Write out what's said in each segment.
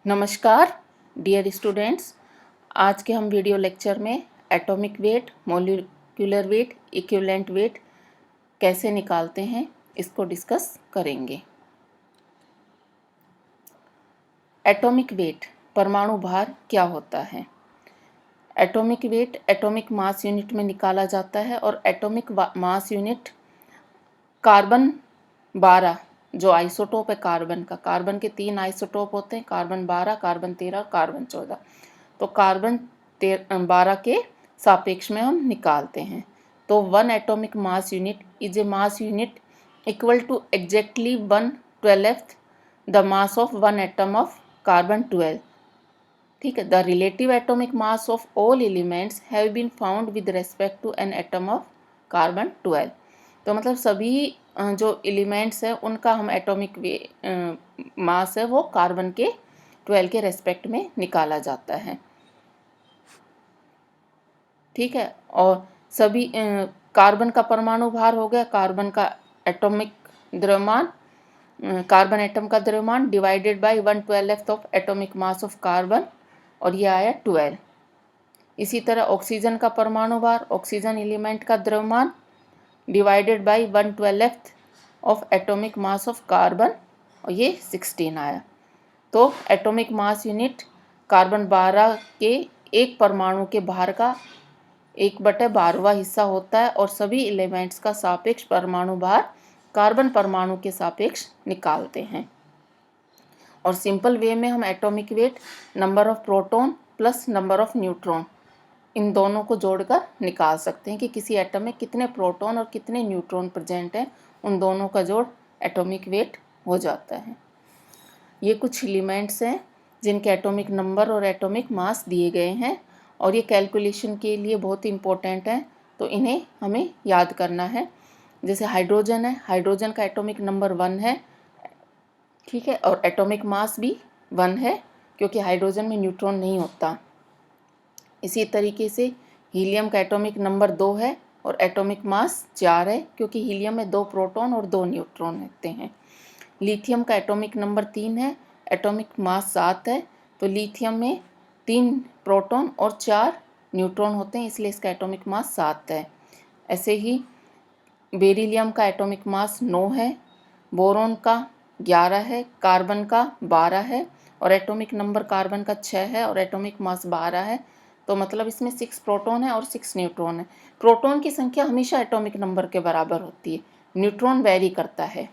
नमस्कार dear students. आज के हम वीडियो लेक्चर में atomic weight, molecular weight, equivalent weight कैसे निकालते हैं इसको डिस्कस करेंगे। एटॉमिक वेट, परमाणु भार क्या होता है? Atomic weight atomic mass unit में निकाला जाता है और एटॉमिक मास यूनिट कार्बन 12 जो आइसोटोप है कार्बन के 3 आइसोटोप होते हैं, कार्बन 12, कार्बन 13 और कार्बन 14। तो कार्बन 12 के सापेक्ष में हम निकालते हैं। तो 1 atomic mass unit is a mass unit equal to exactly 1/12 the mass of 1 atom of carbon 12। ठीक है। The relative atomic mass of all elements have been found with respect to an atom of carbon 12। तो मतलब सभी जो elements हैं उनका हम atomic mass है वो कार्बन के 12 के रेस्पेक्ट में निकाला जाता है। ठीक है। और सभी कार्बन का परमाणु भार हो गया, कार्बन का एटॉमिक द्रव्यमान, कार्बन एटम का द्रव्यमान divided by 1/12 of atomic mass of carbon, और ये आया 12। इसी तरह ऑक्सीजन का परमाणु भार, ऑक्सीजन एलिमेंट का द्रव्यमान divided by 1/12 of atomic mass of carbon, और ये 16 आया। तो एटॉमिक मास यूनिट कार्बन 12 के एक परमाणु के भार का 1/12वां हिस्सा होता है और सभी एलिमेंट्स का सापेक्ष परमाणु भार कार्बन परमाणु के सापेक्ष निकालते हैं। और सिंपल वे में हम atomic weight number of proton plus number of neutron इन दोनों को जोड़कर निकाल सकते हैं कि किसी एटम में कितने प्रोटॉन और कितने न्यूट्रॉन प्रेजेंट हैं, उन दोनों का जोड़ एटॉमिक वेट हो जाता है। ये कुछ एलिमेंट्स हैं जिनके एटॉमिक नंबर और एटॉमिक मास दिए गए हैं और ये कैलकुलेशन के लिए बहुत इंपॉर्टेंट है, तो इन्हें हमें याद करना है। जैसे हाइड्रोजन है, हाइड्रोजन का एटॉमिक नंबर 1 है, ठीक है, और एटॉमिक मास भी 1 है क्योंकि हाइड्रोजन में न्यूट्रॉन नहीं होता। इसी तरीके से हीलियम का एटॉमिक नंबर 2 है और एटॉमिक मास 4 है क्योंकि हीलियम में 2 प्रोटॉन और 2 न्यूट्रॉन रहते हैं। लिथियम का एटॉमिक नंबर 3 है, एटॉमिक मास 7 है, तो लिथियम में 3 प्रोटॉन और 4 न्यूट्रॉन होते हैं, इसलिए इसका एटॉमिक मास 7 है। ऐसे ही बेरिलियम का एटॉमिक मास 9 है, बोरॉन का 11 है, कार्बन का 12 है और एटॉमिक नंबर कार्बन का 6 है और एटॉमिक मास 12 है। तो मतलब इसमें 6 प्रोटॉन है और 6 न्यूट्रॉन है। प्रोटॉन की संख्या हमेशा एटॉमिक नंबर के बराबर होती है, न्यूट्रॉन वैरी करता है।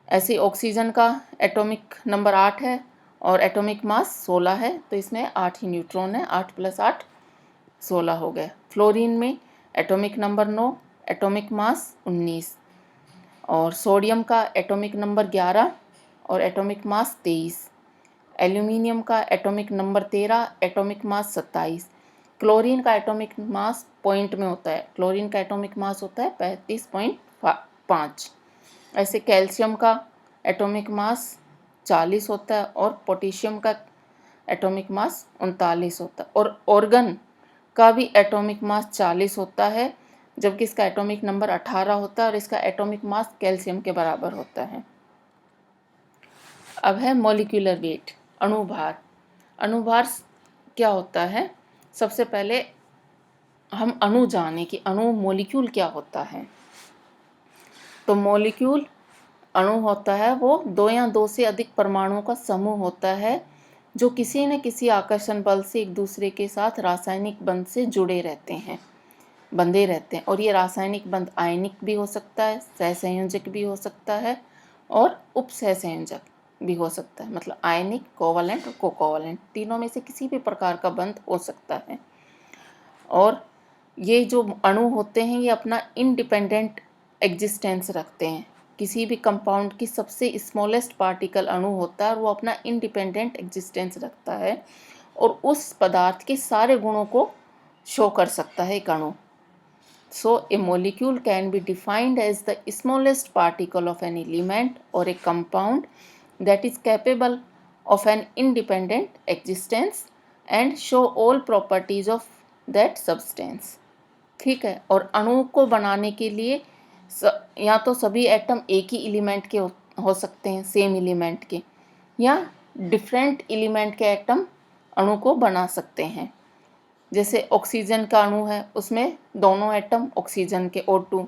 ऐसे ऑक्सीजन का एटॉमिक नंबर 8 है और एटॉमिक मास 16 है, तो इसमें 8 ही न्यूट्रॉन है, 8 + 8 16 हो गए। फ्लोरीन में एटॉमिक नंबर 9, एटॉमिक मास 19 और सोडियम का एटॉमिक नंबर 11 और एटॉमिक मास 23। एल्यूमिनियम का atomic number 13, atomic mass 27। Chlorine का एटॉमिक मास पॉइंट में होता है, क्लोरीन का एटॉमिक मास होता है 35.5। ऐसे कैल्शियम का एटॉमिक मास 40 होता है और पोटेशियम का एटॉमिक मास 39 होता है और ऑर्गन का भी एटॉमिक मास 40 होता है, जबकि इसका एटॉमिक नंबर 18 होता है और इसका एटॉमिक मास कैल्शियम के बराबर होता है। अब है मॉलिक्यूलर वेट, अणुभार। अणुभार क्या होता है? सबसे पहले हम अणु जाने कि अणु मॉलिक्यूल क्या होता है। तो मॉलिक्यूल अणु होता है वो 2 या 2 से अधिक परमाणुओं का समूह होता है जो किसी न किसी आकर्षण बल से एक दूसरे के साथ रासायनिक बंध से जुड़े रहते हैं, बंधे रहते हैं। और ये रासायनिक बंध आयनिक भी हो सकता है, सहसंयोजक भी हो सकता है और उपसहसंयोजक भी हो सकता है। मतलब आयनिक, कोवलेंट और कोकोवलेंट, तीनों में से किसी भी प्रकार का बंध हो सकता है। और ये जो अणु होते हैं ये अपना इंडिपेंडेंट एग्जिस्टेंस रखते हैं। किसी भी कंपाउंड की सबसे स्मॉलेस्ट पार्टिकल अणु होता है और वो अपना इंडिपेंडेंट एग्जिस्टेंस रखता है और उस पदार्थ के सारे गुणों को शो कर सकता है एक अणु। So a molecule can be defined as the smallest particle of an element or a compound that is capable of an independent existence and show all properties of that substance। ठीक है। और अणु को बनाने के लिए या तो सभी एटम एक ही एलिमेंट के हो सकते हैं, सेम एलिमेंट के, या डिफरेंट एलिमेंट के एटम अणु को बना सकते हैं। जैसे ऑक्सीजन का अणु है, उसमें दोनों एटम ऑक्सीजन के O2,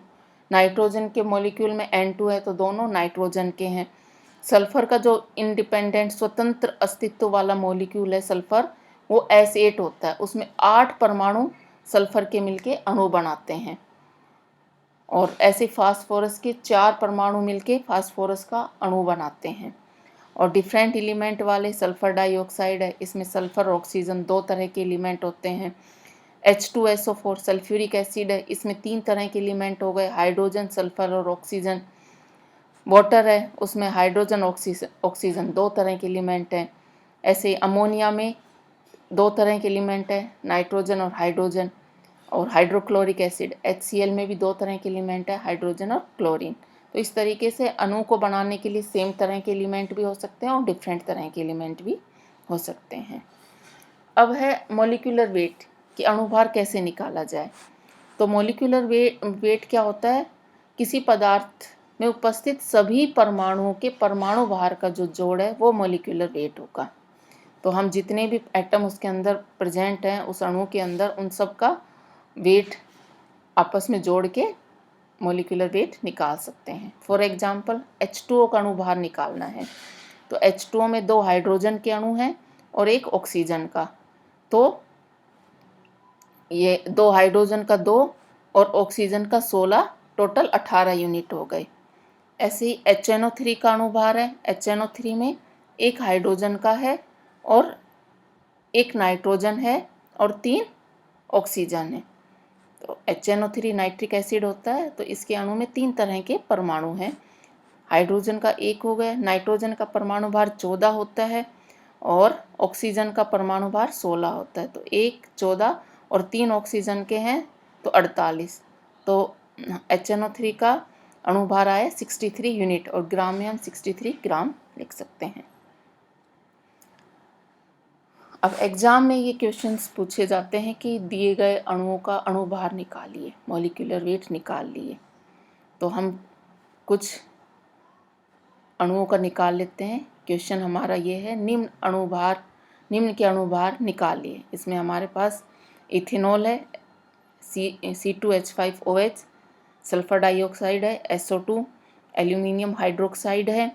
नाइट्रोजन के मॉलिक्यूल में N2 है तो दोनों नाइट्रोजन के हैं। सल्फर का जो इंडिपेंडेंट स्वतंत्र अस्तित्व वाला मॉलिक्यूल है सल्फर, वो S8 होता है, उसमें 8 परमाणु सल्फर के मिलके अणु बनाते हैं। और ऐसे फास्फोरस के 4 परमाणु मिलके फास्फोरस का अणु बनाते हैं। और डिफरेंट एलिमेंट वाले सल्फर डाइऑक्साइड है, इसमें सल्फर और ऑक्सीजन 2 तरह के एलिमेंट होते हैं। H2SO4 सल्फ्यूरिक एसिड है, इसमें 3 तरह के एलिमेंट हो गए, हाइड्रोजन, सल्फर और ऑक्सीजन। वाटर है, उसमें हाइड्रोजन ऑक्सीजन 2 तरह के एलिमेंट हैं। ऐसे अमोनिया में 2 तरह के एलिमेंट है, नाइट्रोजन और हाइड्रोजन। और हाइड्रोक्लोरिक एसिड HCl में भी 2 तरह के एलिमेंट है, हाइड्रोजन और क्लोरीन। तो इस तरीके से अणु को बनाने के लिए सेम तरह के एलिमेंट भी हो सकते हैं और डिफरेंट तरह के एलिमेंट भी हो सकते हैं। अब है मॉलिक्यूलर वेट कि अणुभार कैसे निकाला जाए। तो मॉलिक्यूलर वेट क्या होता है, किसी पदार्थ में उपस्थित सभी परमाणुओं के परमाणु भार का जो जोड़ है वो मॉलिक्यूलर वेट होगा। तो हम जितने भी एटम उसके अंदर प्रेजेंट हैं उस अणु के अंदर, उन सब का वेट आपस में जोड़ के मॉलिक्यूलर वेट निकाल सकते हैं। फॉर एग्जांपल H2O का अणु भार निकालना है तो H2O में 2 हाइड्रोजन के अणु हैं और 1 ऑक्सीजन का, तो ये 2 हाइड्रोजन का 2 और ऑक्सीजन का 16, टोटल 18 यूनिट हो गए। ऐसे ही HNO3 का अणु भार है, HNO3 में 1 हाइड्रोजन का है और 1 नाइट्रोजन है और 3 ऑक्सीजन है। तो HNO3 नाइट्रिक एसिड होता है, तो इसके अणु में 3 तरह के परमाणु हैं। हाइड्रोजन का 1 हो गया, नाइट्रोजन का परमाणु भार 14 होता है और ऑक्सीजन का परमाणु भार 16 होता है। तो 1, 14 और 3 ऑक्सीजन के हैं तो 48। तो HNO3 का अणु भार आए 63 यूनिट और ग्राम में हम 63 ग्राम लिख सकते हैं। अब एग्ज़ाम में ये क्वेश्चंस पूछे जाते हैं कि दिए गए अणुओं का अणु भार निकालिए, मॉलिक्यूलर वेट निकाल लिए। तो हम कुछ अणुओं का निकाल लेते हैं। क्वेश्चन हमारा ये है, निम्न के अणु भार निकालिए। इसमें हमारे पास इथेनॉल है C2H5OH, सल्फर डाइऑक्साइड है SO2, एल्यूमिनियम हाइड्रोक्साइड है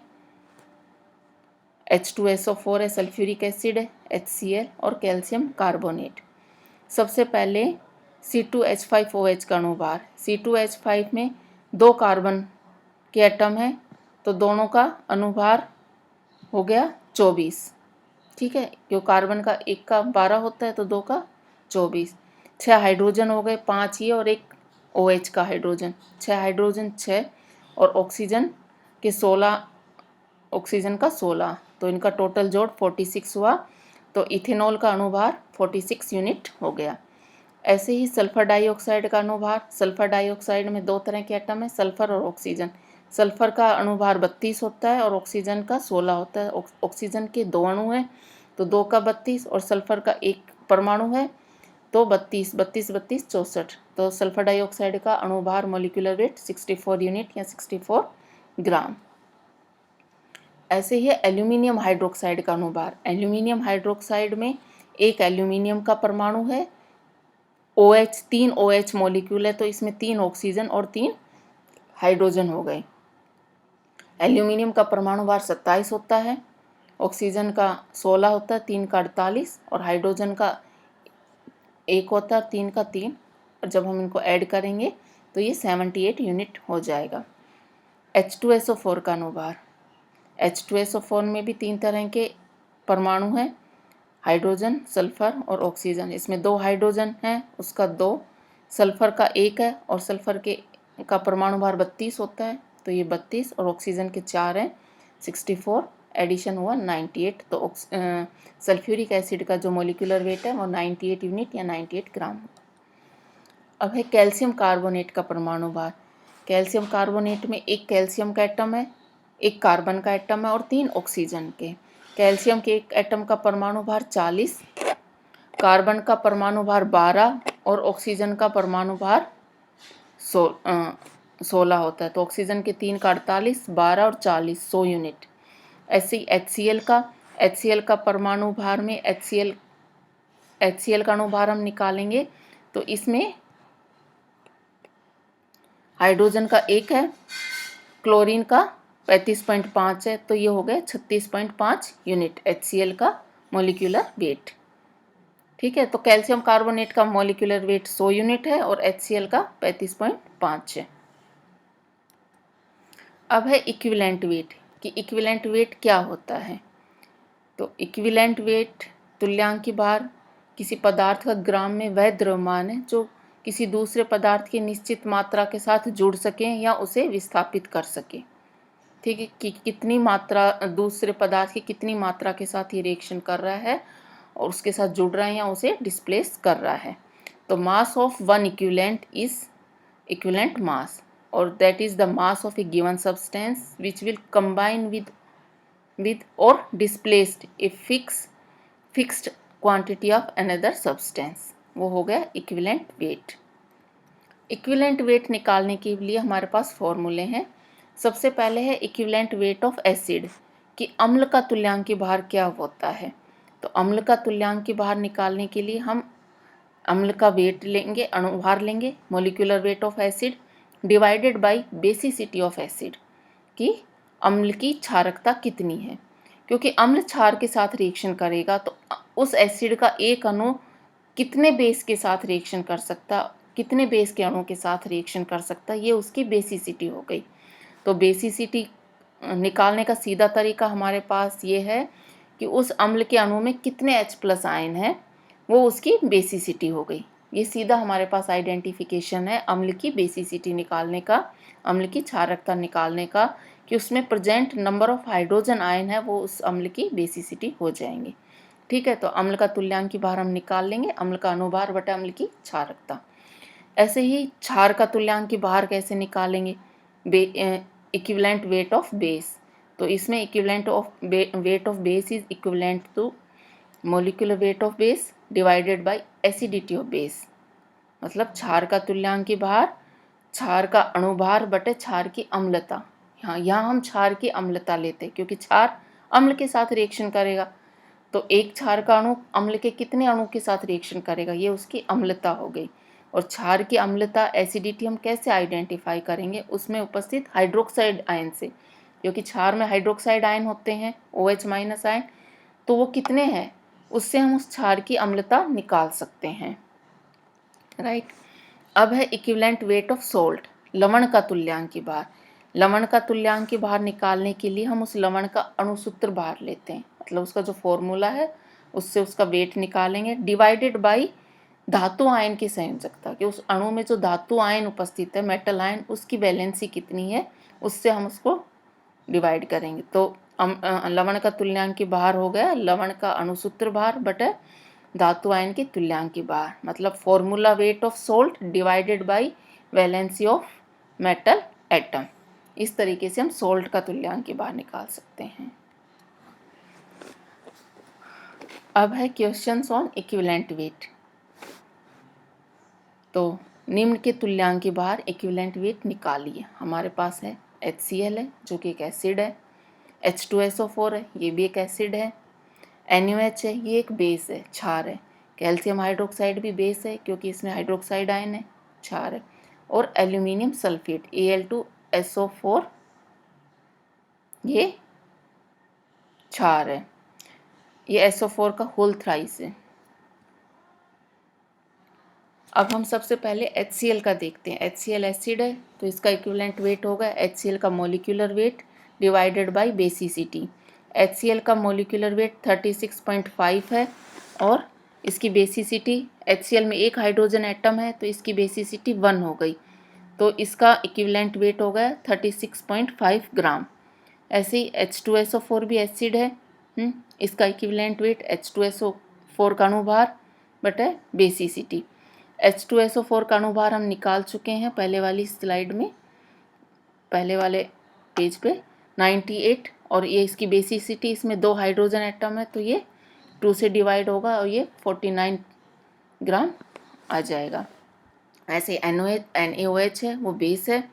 H2SO4 है, सल्फ्यूरिक एसिड है HCl और कैल्शियम कार्बोनेट। सबसे पहले C2H5OH का अणु भार। C2H5 में 2 कार्बन के एटम हैं तो दोनों का अनुभार हो गया 24। ठीक है, क्यों कार्बन का 1 का 12 होता है तो 2 का 24। 6 हाइड्रोजन हो गए, 5 ये और 1 OH का हाइड्रोजन, 6 हाइड्रोजन 6 और ऑक्सीजन के 16, ऑक्सीजन का 16, तो इनका टोटल जोड़ 46 हुआ। तो इथेनॉल का अणुभार 46 यूनिट हो गया। ऐसे ही सल्फर डाइऑक्साइड का अणुभार। सल्फर डाइऑक्साइड में 2 तरह के एटम है, सल्फर और ऑक्सीजन। सल्फर का अणुभार 32 होता है और ऑक्सीजन का 16 होता है। ऑक्सीजन के 2 अणु हैं तो 2 का 32 और सल्फर का 1 परमाणु है तो 32, 32, 32, 64। तो सल्फर डाइऑक्साइड का अणुभार मॉलिक्यूलर वेट 64 यूनिट या 64 ग्राम। ऐसे ही एल्यूमिनियम हाइड्रोक्साइड का अणुभार। एल्यूमिनियम हाइड्रोक्साइड में 1 एल्यूमिनियम का परमाणु है, OH 3 OH मॉलिक्यूल है तो इसमें 3 ऑक्सीजन और 3 हाइड्रोजन हो गए। एल्यूमिनियम का परमाणु भार 27 होता है, ऑक्सीजन का 16 होता है, 3 का 48 और हाइड्रोजन का 1 होता है, 3 का 3, और जब हम इनको ऐड करेंगे तो ये 78 यूनिट हो जाएगा। H2SO4 का अणुभार। H2SO4 में भी 3 तरह के परमाणु हैं, हाइड्रोजन, सल्फर और ऑक्सीजन। इसमें 2 हाइड्रोजन हैं, उसका 2, सल्फर का 1 है और सल्फर का परमाणु भार 32 होता है तो ये 32 और ऑक्सीजन के 4 हैं, 64, एडिशन हुआ 98। तो सल्फ्यूरिक एसिड का जो मॉलिक्यूलर वेट है वो 98 यूनिट या 98 ग्राम। अब है कैल्शियम कार्बोनेट का परमाणु भार। कैल्शियम कार्बोनेट में 1 कैल्शियम का एटम है, 1 कार्बन का एटम है और 3 ऑक्सीजन के। कैल्शियम के 1 एटम का परमाणु भार 40, कार्बन का परमाणु भार 12 और ऑक्सीजन का परमाणु भार 16 होता है। तो ऑक्सीजन के 3 का 48, 12 और 40, 100 यूनिट। ऐसे ही HCl का HCl का परमाणु भार में HCl का अणुभार हम निकालेंगे तो इसमें हाइड्रोजन का 1 है, क्लोरीन का 35.5 है, तो ये हो गया 36.5 यूनिट HCl का मॉलिक्यूलर वेट। ठीक है, तो कैल्शियम कार्बोनेट का मॉलिक्यूलर वेट 100 यूनिट है और HCl का 35.5 है। अब है इक्विवेलेंट वेट कि इक्विवेलेंट वेट क्या होता है। तो इक्विवेलेंट वेट तुल्यांकी भार किसी पदार्थ का ग्राम में वह द्रव्यमान है जो किसी दूसरे पदार्थ की निश्चित मात्रा के साथ जुड़ सके या उसे विस्थापित कर सके। ठीक है, कि कितनी मात्रा दूसरे पदार्थ की कितनी मात्रा के साथ ये रिएक्शन कर रहा है और उसके साथ जुड़ रहा है या उसे डिस्प्लेस कर रहा है। तो mass of one equivalent is equivalent mass और that is the mass of a given substance which will combine with or displaced a fixed quantity of another substance। वो हो गया इक्विवेलेंट वेट। इक्विवेलेंट वेट निकालने के लिए हमारे पास फॉर्मूले हैं। सबसे पहले है इक्विवेलेंट वेट ऑफ एसिड कि अम्ल का तुल्यांकी भार क्या होता है। तो अम्ल का तुल्यांकी भार निकालने के लिए हम अम्ल का वेट लेंगे, अणुभार लेंगे, molecular weight of acid divided by basicity of acid कि अम्ल की क्षारकता कितनी है। क्योंकि अम्ल क्षार के साथ रिएक्शन करेगा तो उस एसिड का एक अणु कितने बेस के साथ रिएक्शन कर सकता, कितने बेस के अणु के साथ रिएक्शन कर सकता, ये उसकी बेसिसिटी हो गई। तो बेसिसिटी निकालने का सीधा तरीका हमारे पास ये है कि उस अम्ल के अणु में कितने H+ आयन है वो उसकी बेसिसिटी हो गई। ये सीधा हमारे पास आइडेंटिफिकेशन है अम्ल की बेसिसिटी निकालने का, अम्ल की क्षारकता निकालने का कि उसमें present number of hydrogen ion है वो उस अम्ल की बेसिसिटी हो जाएंगे। ठीक है, तो अम्ल का तुल्यांकी भार हम निकाल लेंगे, अम्ल का अणुभार बटा अम्ल की क्षारकता। ऐसे ही क्षार का तुल्यांकी भार कैसे निकालेंगे, इक्विवेलेंट वेट ऑफ बेस। तो इसमें equivalent of weight of base is equivalent to molecular weight of base divided by acidity of base. मतलब क्षार का तुल्यांकी भार क्षार का अणुभार बटे क्षार की अम्लता। यहाँ हम क्षार की अम्लता लेते हैं क्योंकि क्षार अम्ल के साथ रिएक्शन करेगा। तो एक क्षार का अणु अम्ल के कितने अणु के साथ रिएक्शन करेगा, ये उसकी अम्लता हो गई। और क्षार की अम्लता एसिडिटी हम कैसे आइडेंटिफाई करेंगे, उसमें उपस्थित हाइड्रोक्साइड आयन से, क्योंकि क्षार में हाइड्रोक्साइड आयन होते हैं OH- आयन, तो वो कितने हैं उससे हम उस क्षार की अम्लता निकाल सकते हैं। राइट। अब है इक्विवेलेंट वेट ऑफ सोल्ट, लवण का तुल्यांकी भार। लवण का तुल्यांकी भार निकालने के लिए हम उस लवण का अणुसूत्र भार लेते हैं, मतलब उसका जो फॉर्मूला है उससे उसका वेट निकालेंगे डिवाइडेड बाय धातु आयन की संयोजकता कि उस अणु में जो धातु आयन उपस्थित है, मेटल आयन, उसकी वैलेंसी कितनी है, उससे हम उसको डिवाइड करेंगे। तो लवण का तुल्यांकी भार हो गया लवण का अणुसूत्र भार बटे धातु आयन की तुल्यांकी भार, मतलब formula weight of salt divided by valency of metal atom. इस तरीके से हम सोल्ट का तुल्यांकी भार निकाल सकते हैं। अब है क्वेश्चंस ऑन इक्विवेलेंट वेट। तो निम्न के तुल्यांकी भार इक्विवेलेंट वेट निकालिए। हमारे पास है HCl है जो कि एक एसिड है, H2SO4 है ये भी एक एसिड है, NaOH है ये एक बेस है, क्षार है, कैल्शियम हाइड्रोक्साइड भी बेस है क्योंकि इसमें हाइड्रोक्साइड आयन है, क्षार है, और एल्यूमिनियम सल्फेट Al2SO4 ये क्षार है, ये SO4 का होल थ्राइस है। अब हम सबसे पहले HCl का देखते हैं। HCl एसिड है तो इसका इक्विवेलेंट वेट होगा HCl का molecular weight divided by basicity. HCl का मॉलिक्यूलर वेट 36.5 है और इसकी बेसिसिटी, HCl में एक हाइड्रोजन एटम है तो इसकी बेसिसिटी 1 हो गई, तो इसका इक्विवेलेंट वेट हो गया 36.5 ग्राम। ऐसे ही H2SO4 भी एसिड है, इसका इक्विवेलेंट वेट H2SO4 का अणुभार बटे बेसिसिटी। H2SO4 का अणुभार हम निकाल चुके हैं पहले वाली स्लाइड में, पहले वाले पेज पे 98, और ये इसकी बेसिसिटी, इसमें 2 हाइड्रोजन एटम है तो ये 2 से डिवाइड होगा और ये 49 ग्राम आ जाएगा। ऐसे NaOH है वो बेस है,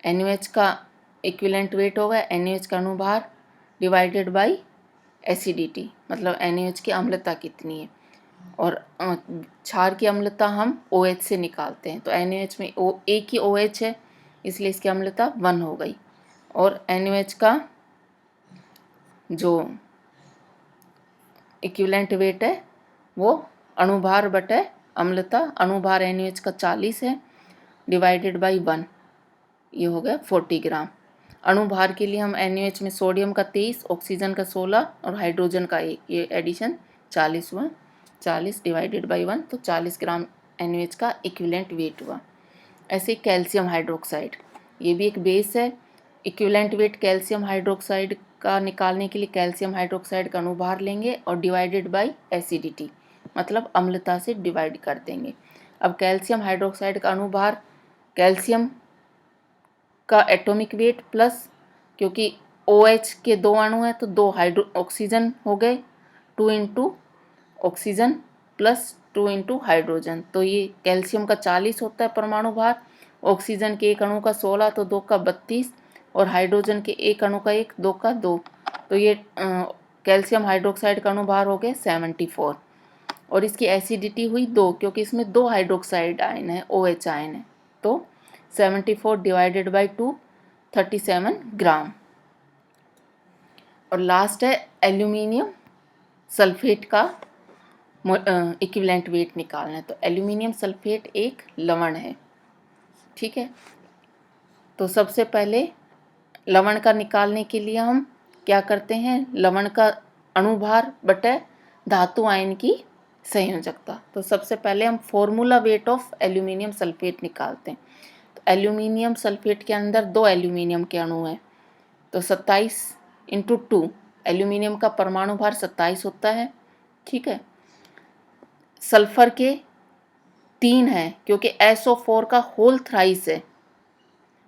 NaOH का इक्विवेलेंट वेट होगा NaOH का अणुभार डिवाइडेड बाय एसिडिटी, मतलब NaOH की अम्लता कितनी है, और क्षार की अम्लता हम OH से निकालते हैं। तो NaOH में एक ही OH है, इसलिए इसकी अम्लता 1 हो गई, और NaOH का जो इक्विवेलेंट वेट है वो अणुभार बटे अम्लता, अणुभार NaOH का 40 है, डिवाइडेड बाई 1, ये हो गया 40 ग्राम। अणुभार के लिए हम NaOH में सोडियम का 23, ऑक्सीजन का 16 और हाइड्रोजन का 1, ये एडिशन 40 हुआ, 40 डिवाइडेड बाई 1, तो 40 ग्राम NaOH का इक्विवेलेंट वेट हुआ। ऐसे कैल्शियम हाइड्रोक्साइड, ये भी एक बेस है। इक्विवेलेंट वेट कैल्शियम हाइड्रोक्साइड का निकालने के लिए कैल्शियम हाइड्रोक्साइड का अणुभार लेंगे और डिवाइडेड बाई एसिडिटी, मतलब अम्लता से डिवाइड कर देंगे। अब कैल्शियम हाइड्रोक्साइड का अणुभार, कैल्शियम का एटॉमिक वेट प्लस, क्योंकि OH के 2 अणु हैं तो 2 ऑक्सीजन हो गए, 2 into oxygen plus 2 into hydrogen, तो ये कैल्शियम का 40 होता है परमाणु भार, ऑक्सीजन के एक अणु का 16, तो 2 का 32, और हाइड्रोजन के एक अणु का 1, 2 का 2, तो ये कैल्शियम हाइड्रोक्साइड का अणुभार हो गया 74, और इसकी एसिडिटी हुई 2, क्योंकि इसमें 2 हाइड्रोक्साइड आयन है, OH आयन है, तो 74 डिवाइडेड बाई 2, 37 ग्राम। और लास्ट है एल्यूमिनियम सल्फेट का इक्विवेलेंट वेट निकालना है। तो एल्यूमिनियम सल्फेट एक लवण है, ठीक है। तो सबसे पहले लवण का निकालने के लिए हम क्या करते हैं, लवण का अणुभार बटे धातु आयन की संयोजकता। तो सबसे पहले हम formula weight of aluminium sulphate निकालते हैं। तो एल्यूमिनियम सल्फेट के अंदर 2 एल्यूमिनियम के अणु हैं, तो 27 इंटू 2, एल्यूमिनियम का परमाणु भार 27 होता है, ठीक है। सल्फर के 3 हैं, क्योंकि SO4 का होल थ्राइस है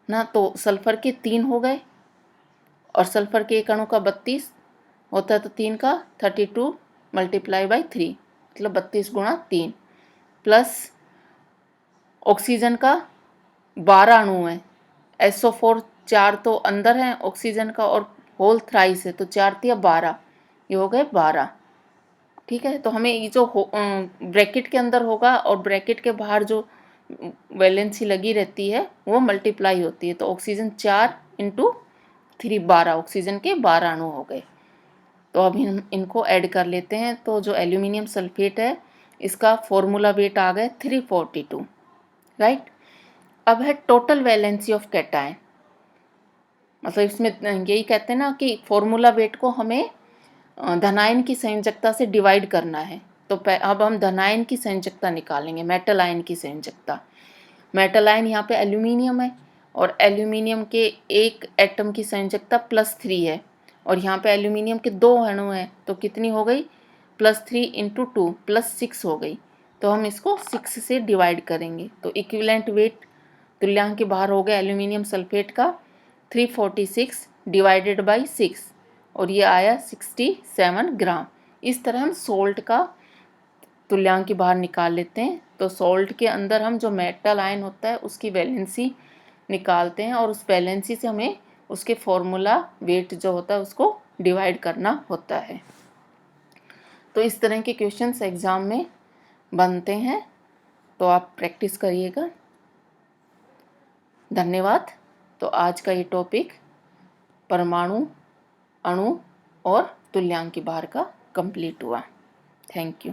ना, तो सल्फर के 3 हो गए, और सल्फर के एक अणु का 32 होता है, तो 3 का 32 मल्टीप्लाई बाई 3, मतलब 32 गुणा 3, प्लस ऑक्सीजन का 12 अणु है, SO4 4 तो अंदर है ऑक्सीजन का, और होल थ्राइस है, तो 4 तिया 12, ये हो गए 12, ठीक है। तो हमें ये जो ब्रैकेट के अंदर होगा और ब्रैकेट के बाहर जो वैलेंसी लगी रहती है वो मल्टीप्लाई होती है, तो ऑक्सीजन 4 इंटू 3 12, ऑक्सीजन के 12 अणु हो गए। तो अब हम इनको ऐड कर लेते हैं। तो जो एल्यूमिनियम सल्फेट है इसका फॉर्मूला वेट आ गया 342, राइट। अब है टोटल वैलेंसी ऑफ कैटायन, मतलब इसमें यही कहते हैं ना कि फॉर्मूला वेट को हमें धनायन की संयोजकता से डिवाइड करना है। तो अब हम धनायन की संयोजकता निकालेंगे, मेटल आयन की संयोजकता। मेटल आयन यहाँ पे एल्यूमिनियम है, और एल्यूमिनियम के एक एटम की संयोजकता +3 है, और यहाँ पे एल्यूमिनियम के 2 अणु हैं, तो कितनी हो गई, +3 इंटू 2 +6 हो गई। तो हम इसको 6 से डिवाइड करेंगे, तो इक्विवेलेंट वेट तुल्यांक के बाहर हो गया एल्यूमिनियम सल्फेट का 346 डिवाइडेड बाई 6, और ये आया 67 ग्राम। इस तरह हम सोल्ट का तुल्यांक बाहर निकाल लेते हैं। तो सोल्ट के अंदर हम जो मेटल आयन होता है उसकी वैलेंसी निकालते हैं, और उस वैलेंसी से हमें उसके फॉर्मूला वेट जो होता है उसको डिवाइड करना होता है। तो इस तरह के क्वेश्चंस एग्ज़ाम में बनते हैं, तो आप प्रैक्टिस करिएगा। धन्यवाद। तो आज का ये टॉपिक परमाणु, अणु और तुल्यांक भार का कंप्लीट हुआ। Thank you.